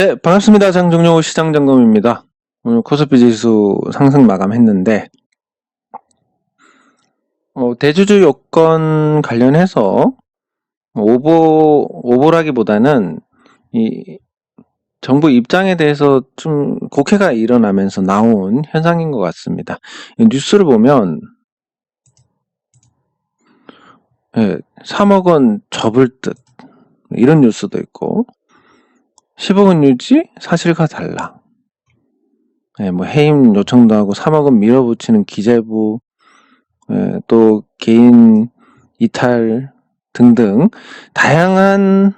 네, 반갑습니다. 장정용 시장점검입니다. 오늘 코스피 지수 상승 마감했는데, 대주주 요건 관련해서 오보라기보다는 이 정부 입장에 대해서 좀 곡해가 일어나면서 나온 현상인 것 같습니다. 뉴스를 보면 3억 원 접을 듯 이런 뉴스도 있고 10억 원 유지 사실과 달라. 뭐 해임 요청도 하고 3억 원 밀어붙이는 기재부, 또 개인 이탈 등등 다양한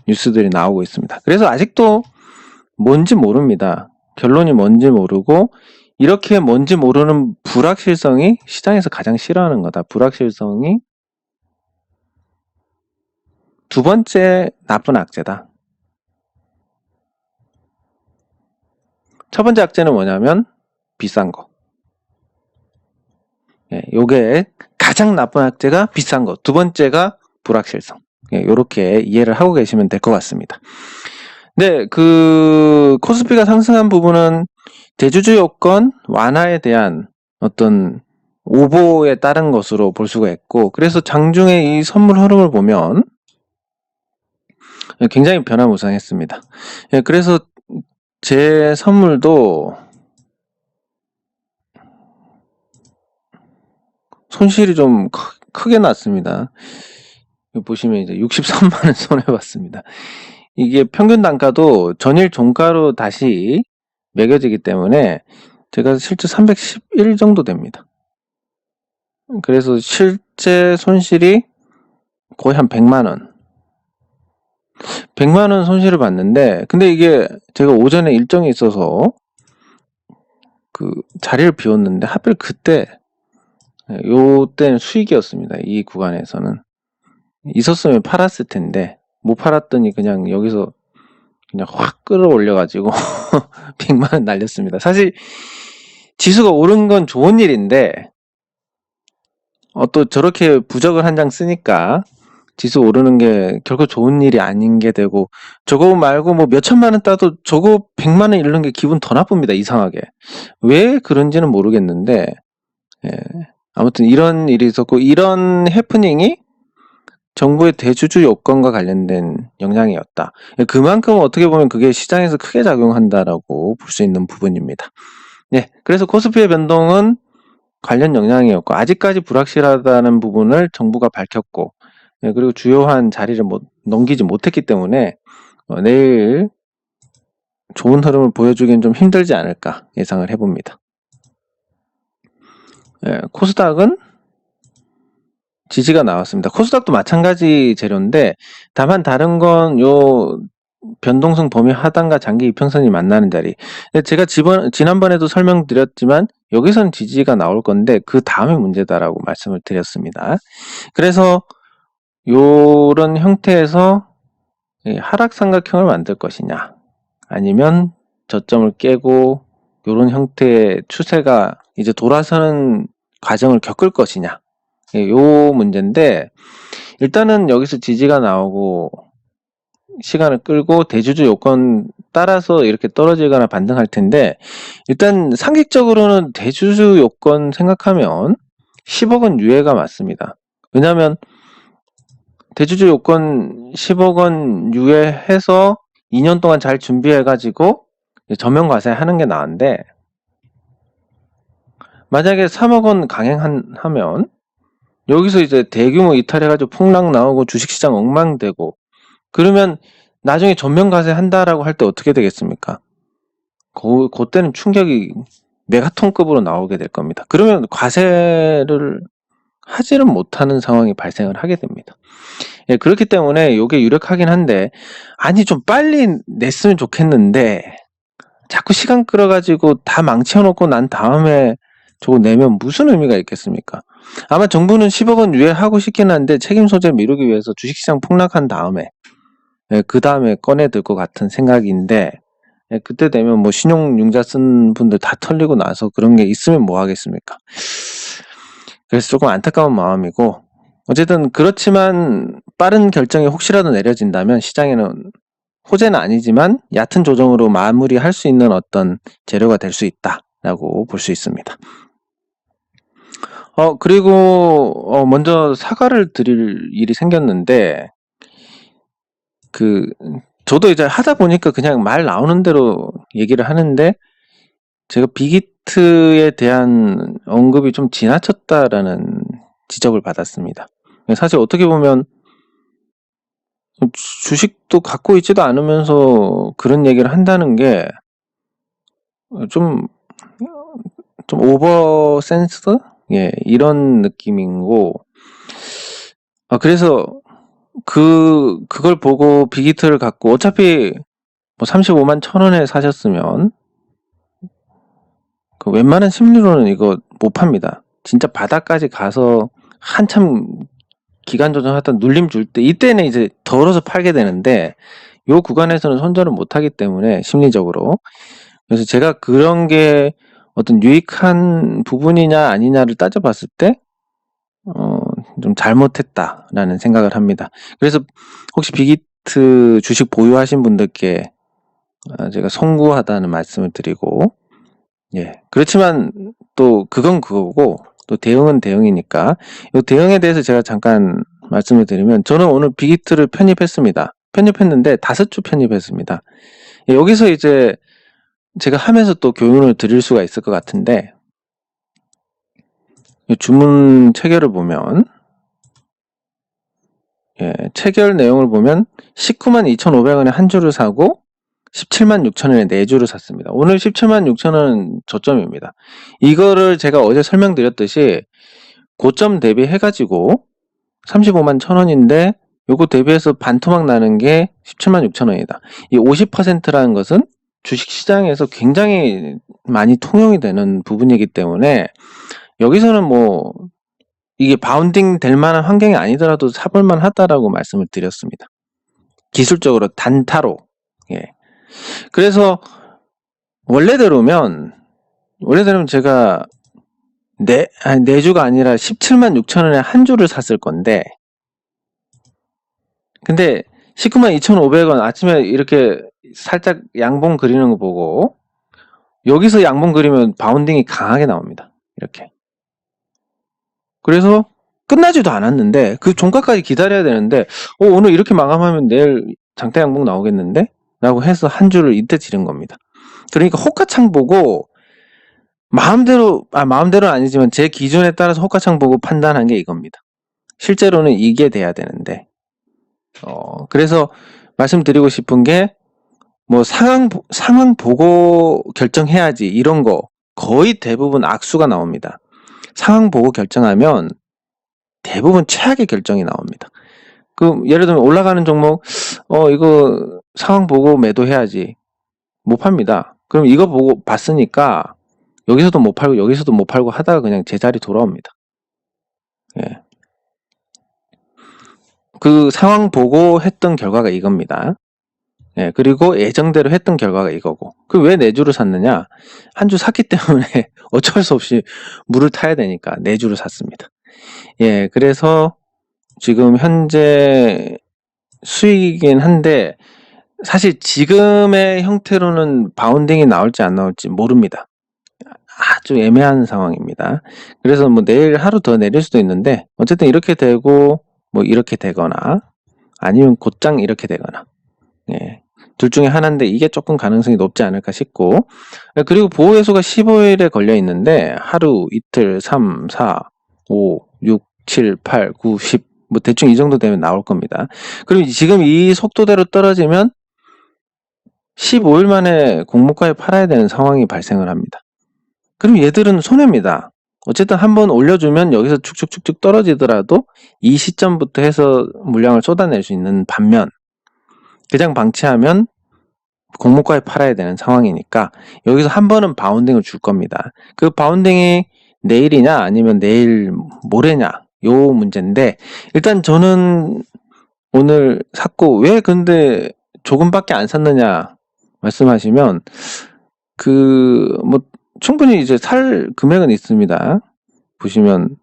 뉴스들이 나오고 있습니다. 그래서 아직도 뭔지 모릅니다. 결론이 뭔지 모르고 이렇게 뭔지 모르는 불확실성이 시장에서 가장 싫어하는 거다. 불확실성이 두 번째 나쁜 악재다. 첫 번째 악재는 뭐냐면 비싼 거. 요게 가장 나쁜 악재가 비싼 거. 두 번째가 불확실성. 요렇게 이해를 하고 계시면 될 것 같습니다. 네, 코스피가 상승한 부분은 대주주 요건 완화에 대한 어떤 오보에 따른 것으로 볼 수가 있고, 그래서 장중에 이 선물 흐름을 보면 굉장히 변화무쌍했습니다. 그래서 제 선물도 손실이 좀 크게 났습니다. 보시면 이제 63만원 손해봤습니다. 이게 평균 단가도 전일 종가로 다시 매겨지기 때문에 제가 실제 311 정도 됩니다. 그래서 실제 손실이 거의 한 100만원. 100만원 손실을 봤는데, 근데 이게 제가 오전에 일정이 있어서 자리를 비웠는데 하필 요때는 수익이었습니다. 이 구간에서는. 있었으면 팔았을 텐데 못 팔았더니 그냥 여기서 그냥 확 끌어올려가지고 100만원 날렸습니다. 사실 지수가 오른 건 좋은 일인데 또 저렇게 부적을 한 장 쓰니까 지수 오르는 게 결코 좋은 일이 아닌 게 되고, 저거 말고 뭐 몇천만원 따도 저거 100만원 잃는 게 기분 더 나쁩니다. 이상하게. 왜 그런지는 모르겠는데, 아무튼 이런 일이 있었고, 이런 해프닝이 정부의 대주주 요건과 관련된 영향이었다. 그만큼 어떻게 보면 그게 시장에서 크게 작용한다라고 볼 수 있는 부분입니다. 네, 그래서 코스피의 변동은 관련 영향이었고, 아직까지 불확실하다는 부분을 정부가 밝혔고, 그리고 주요한 자리를 넘기지 못했기 때문에 내일 좋은 흐름을 보여주기는 좀 힘들지 않을까 예상을 해봅니다. 코스닥은 지지가 나왔습니다. 코스닥도 마찬가지 재료인데, 다만 다른 건 요 변동성 범위 하단과 장기 이평선이 만나는 자리. 제가 지난번에도 설명드렸지만 여기선 지지가 나올 건데 그 다음에 문제다라고 말씀을 드렸습니다. 그래서 요런 형태에서 하락 삼각형을 만들 것이냐, 아니면 저점을 깨고 요런 형태의 추세가 이제 돌아서는 과정을 겪을 것이냐, 요 문제인데, 일단은 여기서 지지가 나오고 시간을 끌고 대주주 요건 따라서 이렇게 떨어지거나 반등할 텐데, 일단 상식적으로는 대주주 요건 생각하면 10억 원 유예가 맞습니다. 왜냐하면 대주주 요건 10억 원 유예해서 2년 동안 잘 준비해가지고 전면 과세하는 게 나은데, 만약에 3억 원 강행하면 여기서 이제 대규모 이탈해가지고 폭락 나오고 주식시장 엉망되고, 그러면 나중에 전면 과세한다라고 할 때 어떻게 되겠습니까? 그때는 충격이 메가톤급으로 나오게 될 겁니다. 그러면 과세를 하지를 못하는 상황이 발생을 하게 됩니다. 그렇기 때문에 이게 유력하긴 한데, 아니 좀 빨리 냈으면 좋겠는데 자꾸 시간 끌어가지고 다 망쳐놓고 난 다음에 저거 내면 무슨 의미가 있겠습니까? 아마 정부는 10억 원 유예하고 싶긴 한데 책임 소재 미루기 위해서 주식시장 폭락한 다음에 그 다음에 꺼내들 것 같은 생각인데, 그때 되면 뭐 신용융자 쓴 분들 다 털리고 나서 그런 게 있으면 뭐 하겠습니까? 그래서 조금 안타까운 마음이고, 어쨌든 그렇지만 빠른 결정이 혹시라도 내려진다면 시장에는 호재는 아니지만 얕은 조정으로 마무리할 수 있는 어떤 재료가 될 수 있다라고 볼 수 있습니다. 그리고 먼저 사과를 드릴 일이 생겼는데 저도 이제 하다 보니까 그냥 말 나오는 대로 얘기를 하는데 제가 빅히트에 대한 언급이 좀 지나쳤다라는 지적을 받았습니다. 사실 어떻게 보면 주식도 갖고 있지도 않으면서 그런 얘기를 한다는 게 좀 오버 센스? 예, 이런 느낌이고, 그래서 그걸 보고 빅히트를 갖고 어차피 뭐 35만 1,000원에 사셨으면 웬만한 심리로는 이거 못 팝니다. 진짜 바닥까지 가서 한참 기간 조정하다 눌림 줄 때 이때는 이제 덜어서 팔게 되는데 요 구간에서는 손절을 못 하기 때문에 심리적으로 그래서 제가 그런 게 어떤 유익한 부분이냐 아니냐를 따져봤을 때 좀 잘못했다라는 생각을 합니다. 그래서 혹시 빅히트 주식 보유하신 분들께 제가 송구하다는 말씀을 드리고 예 그렇지만 또 그건 그거고 또 대응은 대응이니까 이 대응에 대해서 제가 잠깐 말씀을 드리면 저는 오늘 빅히트를 편입했습니다. 편입했는데 5주 편입했습니다. 예, 여기서 이제 제가 하면서 또 교훈을 드릴 수가 있을 것 같은데 주문 체결을 보면 예, 체결 내용을 보면 19만 2,500원에 한 주를 사고 17만 6천원에 4주를 샀습니다. 오늘 17만 6천원은 저점입니다. 이거를 제가 어제 설명드렸듯이 고점 대비해가지고 35만 1,000원인데 요거 대비해서 반토막 나는 게 17만 6천원이다. 이 50%라는 것은 주식시장에서 굉장히 많이 통용이 되는 부분이기 때문에 여기서는 뭐 이게 바운딩 될 만한 환경이 아니더라도 사볼만 하다라고 말씀을 드렸습니다. 기술적으로 단타로. 예. 그래서 원래대로면 제가 4주가 아니라 17만 6천원에 한 주를 샀을 건데 근데 19만 2,500원 아침에 이렇게 살짝 양봉 그리는 거 보고 여기서 양봉 그리면 바운딩이 강하게 나옵니다. 이렇게. 그래서 끝나지도 않았는데 그 종가까지 기다려야 되는데 오늘 이렇게 마감하면 내일 장대 양봉 나오겠는데? 라고 해서 한 주를 이때 지른 겁니다. 그러니까 호가창 보고 마음대로는 아니지만 제 기준에 따라서 호가창 보고 판단한 게 이겁니다. 실제로는 이게 돼야 되는데 그래서 말씀드리고 싶은 게 뭐 상황 보고 결정해야지 이런 거 거의 대부분 악수가 나옵니다. 상황 보고 결정하면 대부분 최악의 결정이 나옵니다. 예를 들면 올라가는 종목 이거 상황 보고 매도해야지 못 팝니다. 그럼 이거 보고 봤으니까 여기서도 못 팔고 여기서도 못 팔고 하다가 그냥 제자리 돌아옵니다. 예. 그 상황 보고 했던 결과가 이겁니다. 예, 그리고 예정대로 했던 결과가 이거고. 왜 4주를 샀느냐? 한 주 샀기 때문에 어쩔 수 없이 물을 타야 되니까 4주를 샀습니다. 예, 그래서 지금 현재 수익이긴 한데 사실 지금의 형태로는 바운딩이 나올지 안 나올지 모릅니다. 아주 애매한 상황입니다. 그래서 뭐 내일 하루 더 내릴 수도 있는데 어쨌든 이렇게 되고 뭐 이렇게 되거나 아니면 곧장 이렇게 되거나 예. 둘 중에 하나인데 이게 조금 가능성이 높지 않을까 싶고 그리고 보호해소가 15일에 걸려 있는데 하루, 이틀, 3, 4, 5, 6, 7, 8, 9, 10 뭐 대충 이 정도 되면 나올 겁니다. 그리고 지금 이 속도대로 떨어지면 15일 만에 공모가에 팔아야 되는 상황이 발생을 합니다. 그럼 얘들은 손해입니다. 어쨌든 한번 올려주면 여기서 축축축축 떨어지더라도 이 시점부터 해서 물량을 쏟아낼 수 있는 반면 그냥 방치하면 공모가에 팔아야 되는 상황이니까 여기서 한 번은 바운딩을 줄 겁니다. 그 바운딩이 내일이냐 아니면 내일 모레냐 요 문제인데 일단 저는 오늘 샀고 왜 근데 조금밖에 안 샀느냐 말씀하시면 뭐 충분히 이제 살 금액은 있습니다. 보시면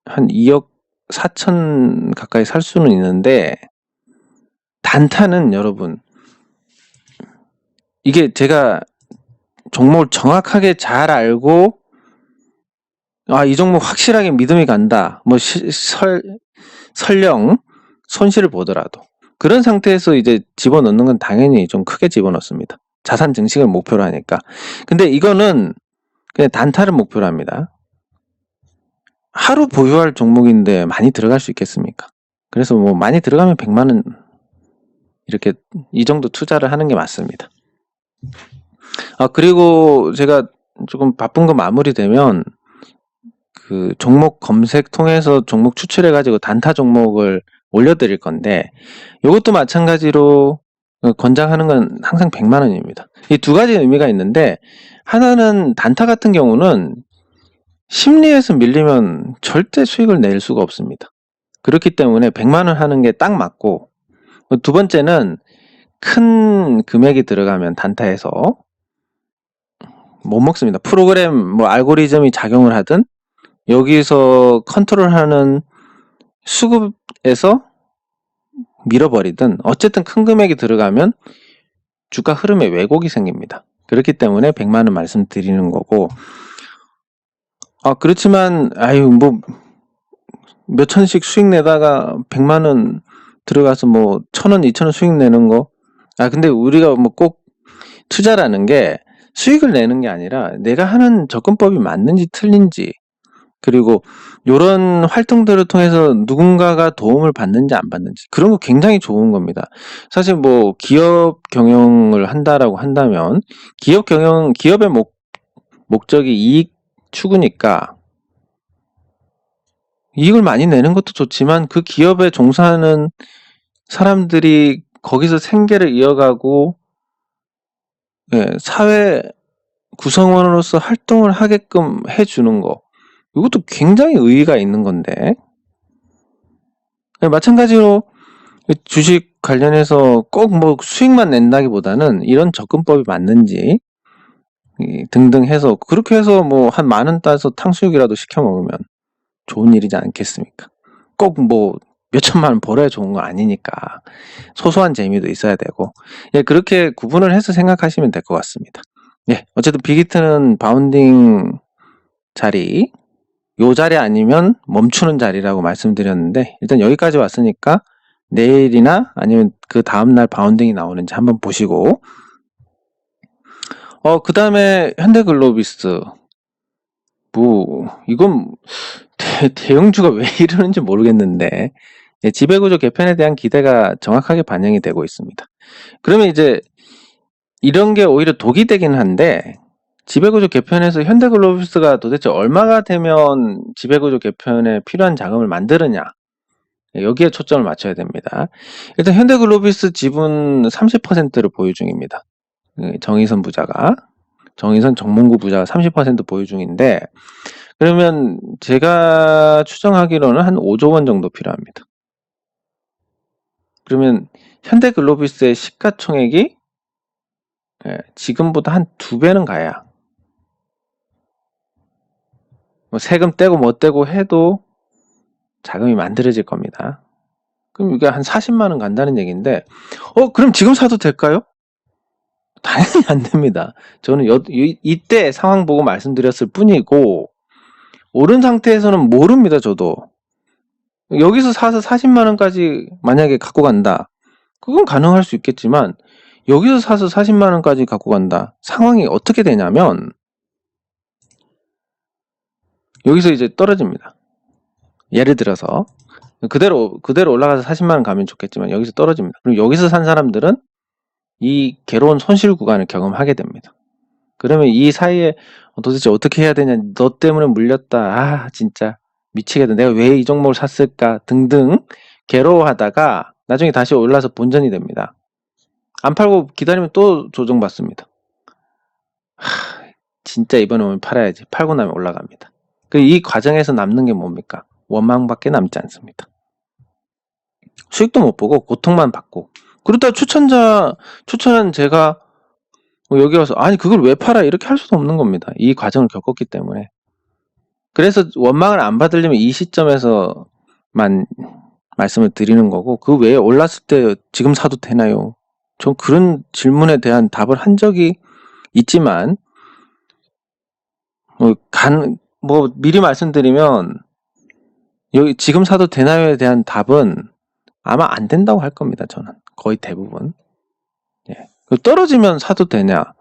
한 2억 4천 가까이 살 수는 있는데, 단타는 여러분, 이게 제가 종목을 정확하게 잘 알고, 이 종목 확실하게 믿음이 간다. 뭐, 설령 손실을 보더라도. 그런 상태에서 이제 집어넣는 건 당연히 좀 크게 집어넣습니다. 자산 증식을 목표로 하니까. 근데 이거는 그냥 단타를 목표로 합니다. 하루 보유할 종목인데 많이 들어갈 수 있겠습니까? 그래서 뭐 많이 들어가면 100만 원 이렇게 이 정도 투자를 하는 게 맞습니다. 그리고 제가 조금 바쁜 거 마무리되면 그 종목 검색 통해서 종목 추출해 가지고 단타 종목을 올려드릴 건데, 이것도 마찬가지로 권장하는 건 항상 100만 원입니다. 이 두 가지 의미가 있는데, 하나는 단타 같은 경우는 심리에서 밀리면 절대 수익을 낼 수가 없습니다. 그렇기 때문에 100만 원 하는 게 딱 맞고, 두 번째는 큰 금액이 들어가면 단타에서 못 먹습니다. 프로그램 뭐 알고리즘이 작용을 하든 여기서 컨트롤하는 수급에서 밀어버리든 어쨌든 큰 금액이 들어가면 주가 흐름에 왜곡이 생깁니다. 그렇기 때문에 100만 원 말씀드리는 거고, 그렇지만 뭐 몇 천씩 수익 내다가 100만 원 들어가서 뭐 1,000원, 2,000원 수익 내는 거, 근데 우리가 뭐 꼭 투자라는 게 수익을 내는 게 아니라 내가 하는 접근법이 맞는지 틀린지, 그리고 이런 활동들을 통해서 누군가가 도움을 받는지 안 받는지, 그런 거 굉장히 좋은 겁니다. 사실 뭐 기업 경영을 한다라고 한다면 기업의 목적이 이익 추구니까 이익을 많이 내는 것도 좋지만 그 기업에 종사하는 사람들이 거기서 생계를 이어가고 사회 구성원으로서 활동을 하게끔 해주는 거, 이것도 굉장히 의의가 있는 건데, 마찬가지로 주식 관련해서 꼭 뭐 수익만 낸다기보다는 이런 접근법이 맞는지 등등 해서, 그렇게 해서 뭐 한 10,000원 따서 탕수육이라도 시켜 먹으면 좋은 일이지 않겠습니까? 꼭 뭐 몇천만 원 벌어야 좋은 거 아니니까 소소한 재미도 있어야 되고, 그렇게 구분을 해서 생각하시면 될 것 같습니다. 어쨌든 빅히트는 바운딩 자리, 요 자리 아니면 멈추는 자리라고 말씀드렸는데, 일단 여기까지 왔으니까 내일이나 아니면 그 다음날 바운딩이 나오는지 한번 보시고, 그 다음에 현대글로비스, 이건 대형주가 왜 이러는지 모르겠는데, 지배구조 개편에 대한 기대가 정확하게 반영이 되고 있습니다. 그러면 이제 이런 게 오히려 독이 되긴 한데, 지배구조 개편에서 현대글로비스가 도대체 얼마가 되면 지배구조 개편에 필요한 자금을 만드느냐, 여기에 초점을 맞춰야 됩니다. 일단 현대글로비스 지분 30%를 보유 중입니다. 정의선 정몽구 부자가 30% 보유 중인데, 그러면 제가 추정하기로는 한 5조 원 정도 필요합니다. 그러면 현대글로비스의 시가총액이 지금보다 한 2배는 가야, 뭐 세금 떼고 뭐 떼고 해도 자금이 만들어질 겁니다. 그럼 이게 한 40만 원 간다는 얘기인데, 그럼 지금 사도 될까요? 당연히 안 됩니다. 저는 이때 상황 보고 말씀드렸을 뿐이고, 오른 상태에서는 모릅니다, 저도. 여기서 사서 40만 원까지 만약에 갖고 간다, 그건 가능할 수 있겠지만, 여기서 사서 40만 원까지 갖고 간다, 상황이 어떻게 되냐면 여기서 이제 떨어집니다. 예를 들어서 그대로 올라가서 40만 원 가면 좋겠지만 여기서 떨어집니다. 그럼 여기서 산 사람들은 이 괴로운 손실 구간을 경험하게 됩니다. 그러면 이 사이에 도대체 어떻게 해야 되냐, 너 때문에 물렸다, 진짜 미치겠다, 내가 왜 이 종목을 샀을까 등등 괴로워하다가 나중에 다시 올라서 본전이 됩니다. 안 팔고 기다리면 또 조정받습니다. 진짜 이번에 오면 팔아야지. 팔고 나면 올라갑니다. 이 과정에서 남는 게 뭡니까? 원망밖에 남지 않습니다. 수익도 못 보고 고통만 받고, 그러다 추천한 제가 여기 와서 그걸 왜 팔아, 이렇게 할 수도 없는 겁니다. 이 과정을 겪었기 때문에. 그래서 원망을 안 받으려면 이 시점에서 말씀을 드리는 거고, 그 외에 올랐을 때 지금 사도 되나요? 전 그런 질문에 대한 답을 한 적이 있지만, 미리 말씀드리면, 여기 지금 사도 되나요에 대한 답은 아마 안 된다고 할 겁니다, 저는. 거의 대부분. 예. 떨어지면 사도 되냐?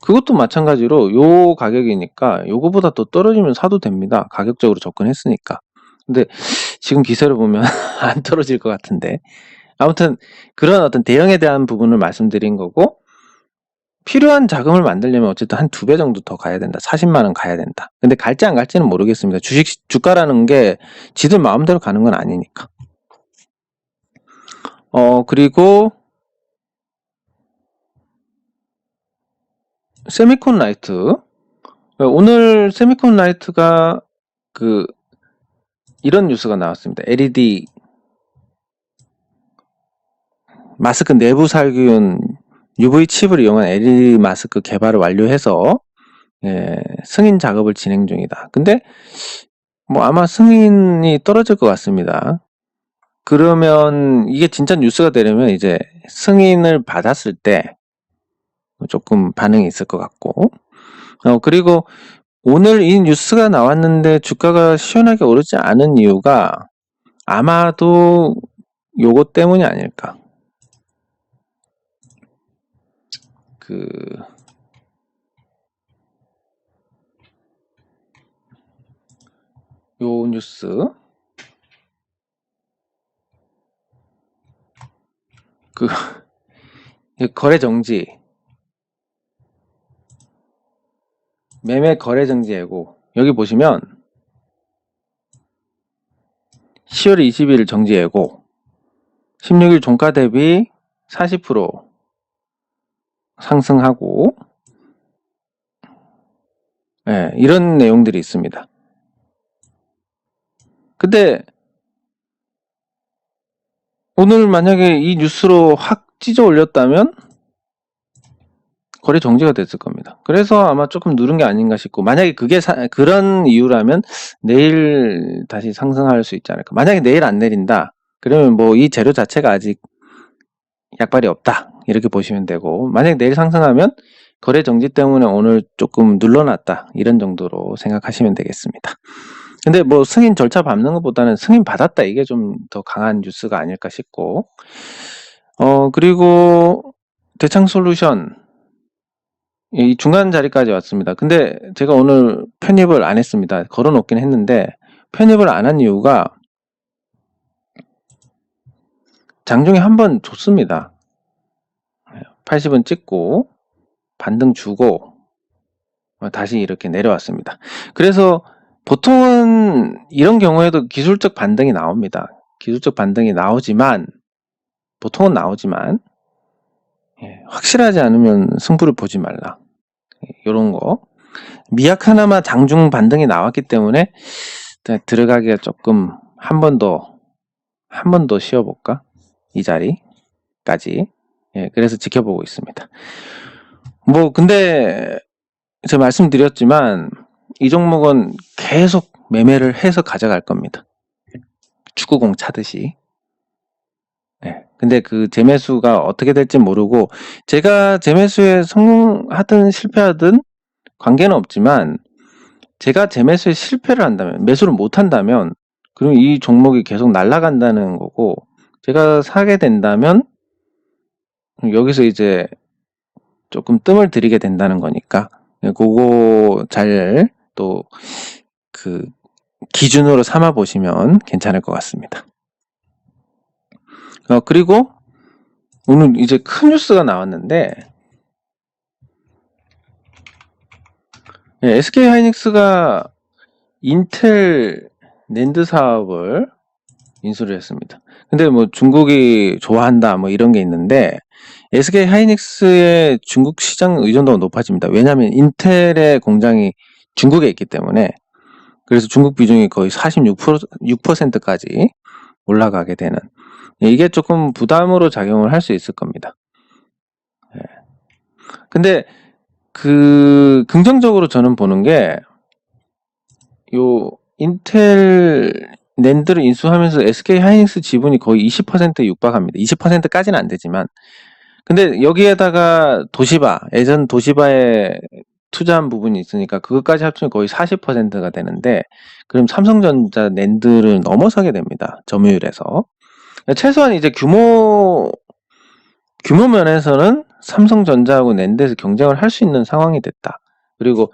그것도 마찬가지로 요 가격이니까 요거보다 더 떨어지면 사도 됩니다. 가격적으로 접근했으니까. 근데 지금 기세를 보면 안 떨어질 것 같은데. 아무튼 그런 어떤 대형에 대한 부분을 말씀드린 거고, 필요한 자금을 만들려면 어쨌든 한 2배 정도 더 가야 된다. 40만 원 가야 된다. 근데 갈지 안 갈지는 모르겠습니다. 주가라는 게 지들 마음대로 가는 건 아니니까. 그리고 세미콘 라이트. 오늘 세미콘 라이트가 이런 뉴스가 나왔습니다. LED 마스크 내부 살균 UV 칩을 이용한 LED 마스크 개발을 완료해서 승인 작업을 진행 중이다. 근데 아마 승인이 떨어질 것 같습니다. 그러면 이게 진짜 뉴스가 되려면 이제 승인을 받았을 때 조금 반응이 있을 것 같고, 그리고 오늘 이 뉴스가 나왔는데 주가가 시원하게 오르지 않은 이유가 아마도 요것 때문이 아닐까. 요 뉴스. 거래 정지. 매매 거래 정지 예고. 여기 보시면 10월 20일 정지 예고. 16일 종가 대비 40% 상승하고, 이런 내용들이 있습니다. 근데 오늘 만약에 이 뉴스로 확 찢어 올렸다면 거래 정지가 됐을 겁니다. 그래서 아마 조금 누른 게 아닌가 싶고, 만약에 그게 그런 이유라면 내일 다시 상승할 수 있지 않을까. 만약에 내일 안 내린다, 그러면 이 재료 자체가 아직 약발이 없다, 이렇게 보시면 되고, 만약에 내일 상승하면 거래 정지 때문에 오늘 조금 눌러놨다, 이런 정도로 생각하시면 되겠습니다. 근데 승인 절차 밟는 것보다는 승인 받았다, 이게 좀 더 강한 뉴스가 아닐까 싶고, 그리고 대창솔루션 이 중간 자리까지 왔습니다. 근데 제가 오늘 편입을 안 했습니다. 걸어 놓긴 했는데 편입을 안 한 이유가 장중에 한번 줬습니다. 80은 찍고 반등 주고 다시 이렇게 내려왔습니다. 그래서 보통은 이런 경우에도 기술적 반등이 나옵니다. 기술적 반등이 나오지만, 보통은 나오지만, 확실하지 않으면 승부를 보지 말라. 이런 거. 미약 하나마 장중 반등이 나왔기 때문에 들어가기가 조금 한 번 더 쉬어볼까? 이 자리까지. 그래서 지켜보고 있습니다. 근데 제가 말씀드렸지만 이 종목은 계속 매매를 해서 가져갈 겁니다. 축구공 차듯이. 근데 그 재매수가 어떻게 될지 모르고, 제가 재매수에 성공하든 실패하든 관계는 없지만, 제가 재매수에 실패를 한다면, 매수를 못 한다면, 그럼 이 종목이 계속 날아간다는 거고, 제가 사게 된다면 여기서 이제 조금 뜸을 들이게 된다는 거니까, 그거 잘 또 기준으로 삼아 보시면 괜찮을 것 같습니다. 그리고 오늘 이제 큰 뉴스가 나왔는데, SK 하이닉스가 인텔 낸드 사업을 인수를 했습니다. 근데 중국이 좋아한다 이런 게 있는데, SK 하이닉스의 중국 시장 의존도가 높아집니다. 왜냐하면 인텔의 공장이 중국에 있기 때문에. 그래서 중국 비중이 거의 46%까지 올라가게 되는, 이게 조금 부담으로 작용을 할 수 있을 겁니다. 근데 긍정적으로 저는 보는 게, 인텔 낸드를 인수하면서 SK 하이닉스 지분이 거의 20%에 육박합니다. 20%까지는 안 되지만. 근데 여기에다가 도시바, 예전 도시바에 투자한 부분이 있으니까 그것까지 합치면 거의 40%가 되는데, 그럼 삼성전자 낸드를 넘어서게 됩니다. 점유율에서. 최소한 이제 규모 면에서는 삼성전자하고 낸드에서 경쟁을 할 수 있는 상황이 됐다. 그리고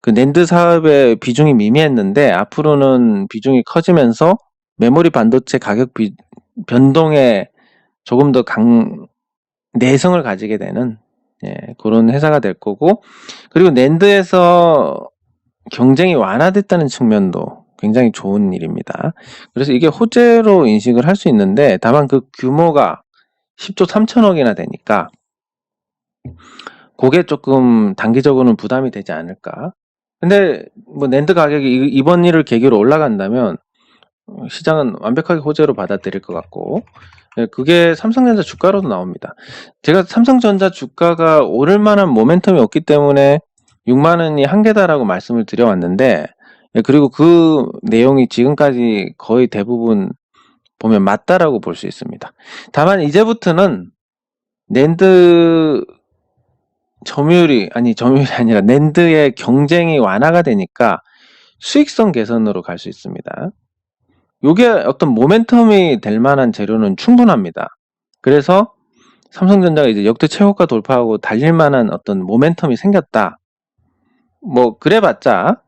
그 낸드 사업의 비중이 미미했는데 앞으로는 비중이 커지면서 메모리 반도체 가격 변동에 조금 더 내성을 가지게 되는, 그런 회사가 될 거고, 그리고 낸드에서 경쟁이 완화됐다는 측면도 굉장히 좋은 일입니다. 그래서 이게 호재로 인식을 할 수 있는데, 다만 그 규모가 10조 3천억이나 되니까 그게 조금 단기적으로는 부담이 되지 않을까. 근데 뭐 낸드 가격이 이번 일을 계기로 올라간다면 시장은 완벽하게 호재로 받아들일 것 같고, 그게 삼성전자 주가로도 나옵니다. 제가 삼성전자 주가가 오를 만한 모멘텀이 없기 때문에 6만 원이 한계다라고 말씀을 드려왔는데, 그리고 그 내용이 지금까지 거의 대부분 보면 맞다라고 볼 수 있습니다. 다만 이제부터는 낸드 점유율이 아니라 낸드의 경쟁이 완화가 되니까 수익성 개선으로 갈 수 있습니다. 요게 어떤 모멘텀이 될 만한 재료는 충분합니다. 그래서 삼성전자가 이제 역대 최고가 돌파하고 달릴 만한 어떤 모멘텀이 생겼다. 뭐 그래봤자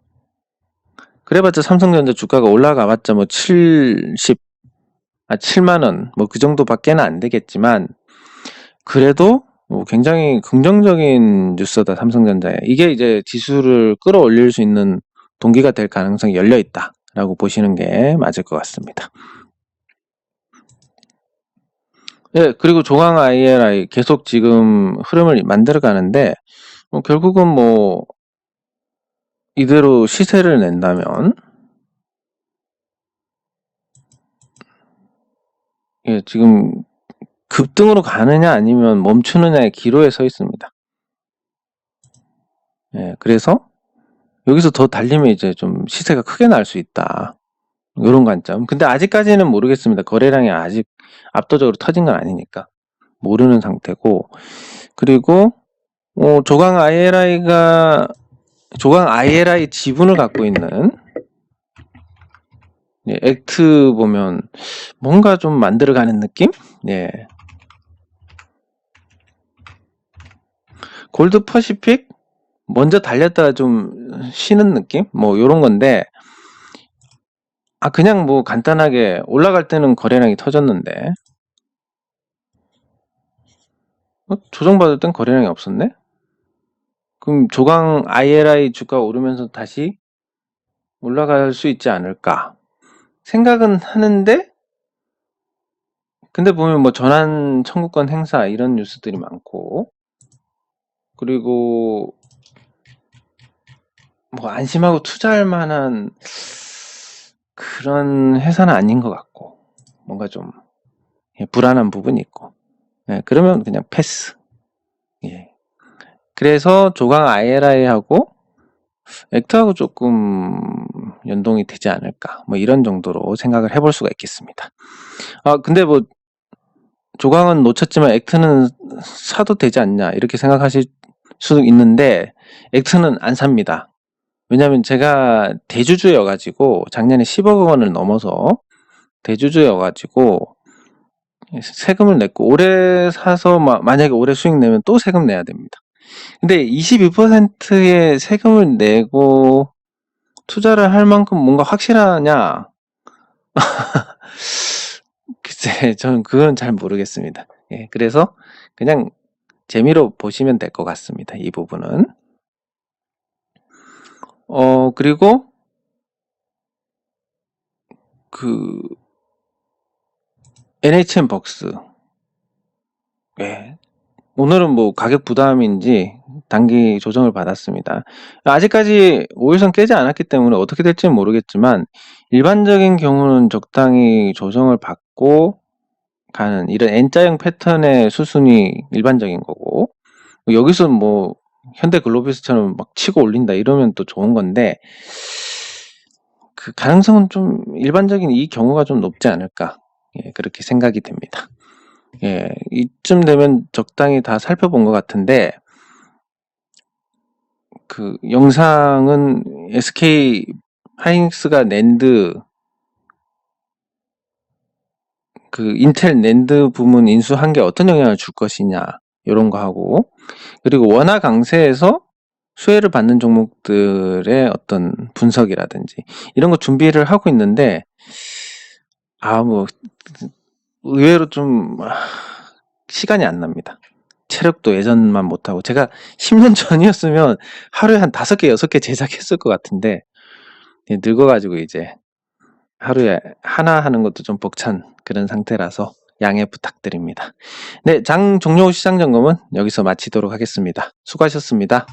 삼성전자 주가가 올라가봤자 뭐 7만 원 뭐 그 정도밖에는 안 되겠지만, 그래도 뭐 굉장히 긍정적인 뉴스다 삼성전자에. 이게 이제 지수를 끌어올릴 수 있는 동기가 될 가능성이 열려 있다라고 보시는 게 맞을 것 같습니다. 그리고 조강 IRI 계속 지금 흐름을 만들어 가는데, 결국은 뭐 이대로 시세를 낸다면, 지금 급등으로 가느냐 아니면 멈추느냐의 기로에 서 있습니다. 그래서 여기서 더 달리면 이제 좀 시세가 크게 날 수 있다. 이런 관점. 근데 아직까지는 모르겠습니다. 거래량이 아직 압도적으로 터진 건 아니니까 모르는 상태고, 그리고 조강 ILI 지분을 갖고 있는 액트 보면 뭔가 좀 만들어가는 느낌? 골드 퍼시픽 먼저 달렸다가 좀 쉬는 느낌? 뭐 요런 건데, 그냥 뭐 간단하게 올라갈 때는 거래량이 터졌는데, 조정받을 땐 거래량이 없었네? 그럼 조강 ILI 주가 오르면서 다시 올라갈 수 있지 않을까 생각은 하는데, 근데 보면 뭐 전환 청구권 행사 이런 뉴스들이 많고, 그리고 뭐 안심하고 투자할 만한 그런 회사는 아닌 것 같고, 뭔가 좀 불안한 부분이 있고, 그러면 그냥 패스. 그래서 조강 ILI하고 액트하고 조금 연동이 되지 않을까, 뭐 이런 정도로 생각을 해볼 수가 있겠습니다. 근데 뭐 조강은 놓쳤지만 액트는 사도 되지 않냐 이렇게 생각하실 수도 있는데, 액트는 안 삽니다. 왜냐면 제가 대주주여가지고 작년에 10억 원을 넘어서 대주주여가지고 세금을 냈고, 올해 사서 만약에 올해 수익 내면 또 세금 내야 됩니다. 근데 22%의 세금을 내고 투자를 할 만큼 뭔가 확실하냐? 글쎄, 저는 그건 잘 모르겠습니다. 그래서 그냥 재미로 보시면 될 것 같습니다. 이 부분은. 그리고 그 NHN 벅스. 오늘은 뭐 가격 부담인지 단기 조정을 받았습니다. 아직까지 5일선 깨지 않았기 때문에 어떻게 될지는 모르겠지만, 일반적인 경우는 적당히 조정을 받고 가는 이런 N자형 패턴의 수순이 일반적인 거고, 여기서 뭐 현대글로비스처럼 막 치고 올린다 이러면 또 좋은 건데, 그 가능성은 좀 일반적인 이 경우가 좀 높지 않을까. 예, 그렇게 생각이 됩니다. 예, 이쯤 되면 적당히 다 살펴본 것 같은데, 그 영상은 SK 하이닉스가 낸드, 그 인텔 낸드 부문 인수한 게 어떤 영향을 줄 것이냐, 이런 거 하고, 그리고 원화 강세에서 수혜를 받는 종목들의 어떤 분석이라든지 이런 거 준비를 하고 있는데, 뭐 의외로 좀 시간이 안 납니다. 체력도 예전만 못하고, 제가 10년 전이었으면 하루에 한 5개, 6개 제작했을 것 같은데, 늙어가지고 이제 하루에 하나 하는 것도 좀 벅찬 그런 상태라서 양해 부탁드립니다. 네, 장 종료 후 시장 점검은 여기서 마치도록 하겠습니다. 수고하셨습니다.